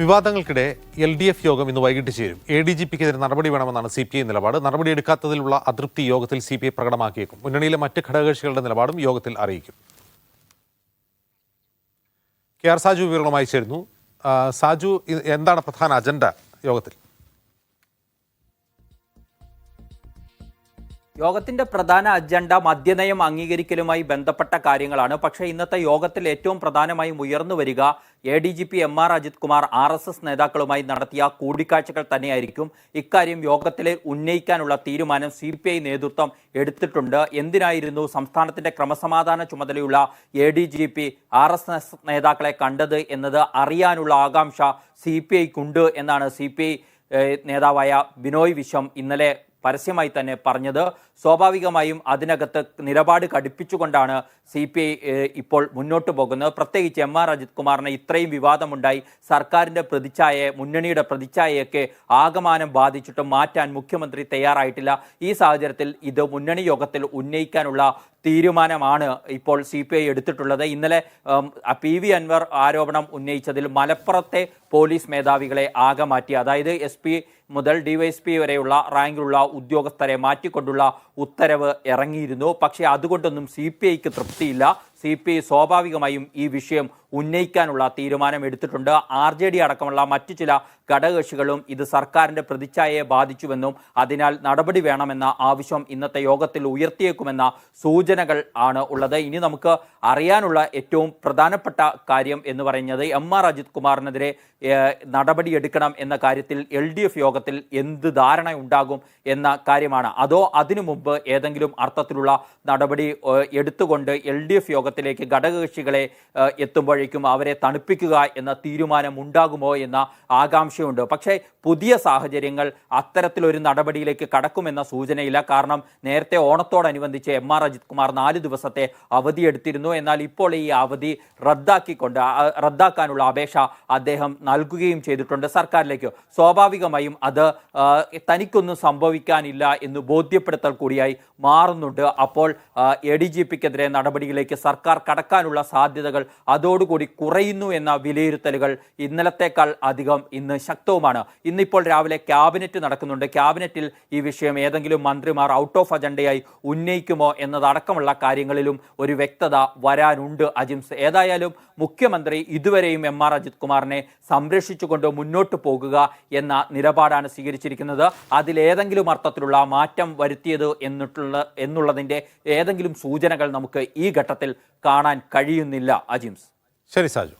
വിവാദങ്ങൾക്കിടെ LDF യോഗം ഇന്ന് വൈകിട്ട് ചേരും. ADGPക്കെതിരെ നടപടി വേണമെന്നാണ് CPI നിലപാട്. നടപടിയെടുക്കാത്തതിലുള്ള അതൃപ്തി യോഗത്തിൽ CPI പ്രകടമാക്കിയേക്കും. മുന്നണിയിലെ മറ്റ് ഘടകകക്ഷികളുടെ നിലപാടും യോഗത്തിൽ അറിയിക്കും. KR സാജു വിവരങ്ങളുമായി ചേരുന്നു. സാജു, എന്താണ് പ്രധാന അജണ്ട യോഗത്തിൽ? യോഗത്തിന്റെ പ്രധാന അജണ്ട മദ്യനയം അംഗീകരിക്കലുമായി ബന്ധപ്പെട്ട കാര്യങ്ങളാണ്. പക്ഷേ ഇന്നത്തെ യോഗത്തിൽ ഏറ്റവും പ്രധാനമായും ഉയർന്നു വരിക ADGP MR Ajith Kumar RSS നേതാക്കളുമായി നടത്തിയ കൂടിക്കാഴ്ചകൾ തന്നെയായിരിക്കും. ഇക്കാര്യം യോഗത്തിൽ ഉന്നയിക്കാനുള്ള തീരുമാനം CPI നേതൃത്വം എടുത്തിട്ടുണ്ട്. എന്തിനായിരുന്നു സംസ്ഥാനത്തിന്റെ ക്രമസമാധാന ചുമതലയുള്ള ADGP RSS നേതാക്കളെ കണ്ടത് എന്നത് അറിയാനുള്ള ആകാംക്ഷ CPIക്കുണ്ട് എന്നാണ് CPI നേതാവായ ബിനോയ് വിശ്വം ഇന്നലെ പരസ്യമായി തന്നെ പറഞ്ഞത്. സ്വാഭാവികമായും അതിനകത്ത് നിലപാട് കടുപ്പിച്ചുകൊണ്ടാണ് CPI ഇപ്പോൾ മുന്നോട്ട് പോകുന്നത്. പ്രത്യേകിച്ച് MR അജിത് കുമാറിന് ഇത്രയും വിവാദമുണ്ടായി സർക്കാരിൻ്റെ പ്രതിച്ഛായയെ, മുന്നണിയുടെ പ്രതിച്ഛായയൊക്കെ ആകമാനം ബാധിച്ചിട്ടും മാറ്റാൻ മുഖ്യമന്ത്രി തയ്യാറായിട്ടില്ല. ഈ സാഹചര്യത്തിൽ ഇത് മുന്നണി യോഗത്തിൽ ഉന്നയിക്കാനുള്ള തീരുമാനമാണ് ഇപ്പോൾ CPI എടുത്തിട്ടുള്ളത്. ഇന്നലെ PV അൻവർ ആരോപണം ഉന്നയിച്ചതിൽ മലപ്പുറത്തെ പോലീസ് മേധാവികളെ ആകെ മാറ്റി, അതായത് SP മുതൽ DYSP വരെയുള്ള റാങ്കിലുള്ള ഉദ്യോഗസ്ഥരെ മാറ്റിക്കൊണ്ടുള്ള ഉത്തരവ് ഇറങ്ങിയിരുന്നു. പക്ഷേ അതുകൊണ്ടൊന്നും CPIക്ക് തൃപ്തിയില്ല. CPI സ്വാഭാവികമായും ഈ വിഷയം ഉന്നയിക്കാനുള്ള തീരുമാനം എടുത്തിട്ടുണ്ട്. RJD അടക്കമുള്ള മറ്റു ചില ഘടകകക്ഷികളും ഇത് സർക്കാരിൻ്റെ പ്രതിച്ഛായയെ ബാധിച്ചുവെന്നും അതിനാൽ നടപടി വേണമെന്ന ആവശ്യം ഇന്നത്തെ യോഗത്തിൽ ഉയർത്തിയേക്കുമെന്ന സൂചനകൾ ആണ് ഉള്ളത്. ഇനി നമുക്ക് അറിയാനുള്ള ഏറ്റവും പ്രധാനപ്പെട്ട കാര്യം എന്ന് പറയുന്നത് MR അജിത് കുമാറിനെതിരെ നടപടിയെടുക്കണം എന്ന കാര്യത്തിൽ LDF യോഗത്തിൽ എന്ത് ധാരണ ഉണ്ടാകും എന്ന കാര്യമാണ്. അതോ അതിനു മുമ്പ് ഏതെങ്കിലും അർത്ഥത്തിലുള്ള നടപടി എടുത്തുകൊണ്ട് LDF യോഗത്തിലേക്ക് ഘടകകക്ഷികളെ എത്തുമ്പോഴേക്കും അവരെ തണുപ്പിക്കുക എന്ന തീരുമാനം ഉണ്ടാകുമോ എന്ന ആകാംക്ഷയുണ്ട്. പക്ഷേ പുതിയ സാഹചര്യങ്ങൾ അത്തരത്തിലൊരു നടപടിയിലേക്ക് കടക്കുമെന്ന സൂചനയില്ല. കാരണം നേരത്തെ ഓണത്തോടനുബന്ധിച്ച് MR അജിത് കുമാർ 4 ദിവസത്തെ അവധി എടുത്തിരുന്നു. എന്നാൽ ഇപ്പോൾ ഈ അവധി റദ്ദാക്കാനുള്ള അപേക്ഷ അദ്ദേഹം നൽകുകയും ചെയ്തിട്ടുണ്ട് സർക്കാരിലേക്ക്. സ്വാഭാവികമായും അത് തനിക്കൊന്നും സംഭവിക്കാനില്ല എന്ന് ബോധ്യപ്പെടുത്തൽ കൂടിയായി മാറുന്നുണ്ട്. അപ്പോൾ ADGPക്കെതിരെ നടപടിയിലേക്ക് സർക്കാർ കടക്കാനുള്ള സാധ്യതകൾ അതോടുകൂടി കുറയുന്നു എന്ന വിലയിരുത്തലുകൾ ഇന്നലത്തേക്കാൾ അധികം ഇന്ന് ശക്തവുമാണ്. ഇന്നിപ്പോൾ രാവിലെ ക്യാബിനറ്റ് നടക്കുന്നുണ്ട്. ക്യാബിനറ്റിൽ ഈ വിഷയം ഏതെങ്കിലും മന്ത്രിമാർ ഔട്ട് ഓഫ് അജണ്ടയായി ഉന്നയിക്കുമോ എന്നതടക്കമുള്ള കാര്യങ്ങളിലും ഒരു വ്യക്തത വരാനുണ്ട്. അജിംസ്, ഏതായാലും മുഖ്യമന്ത്രി ഇതുവരെയും MR അജിത് കുമാറിനെ സംരക്ഷിച്ചുകൊണ്ട് മുന്നോട്ട് പോകുക എന്ന നിലപാടാണ് സ്വീകരിച്ചിരിക്കുന്നത്. അതിലേതെങ്കിലും അർത്ഥത്തിലുള്ള മാറ്റം വരുത്തിയത് എന്നുള്ളതിൻ്റെ ഏതെങ്കിലും സൂചനകൾ നമുക്ക് ഈ ഘട്ടത്തിൽ കാണാൻ കഴിയുന്നില്ല. അജിംസ്. ശരി സാജു.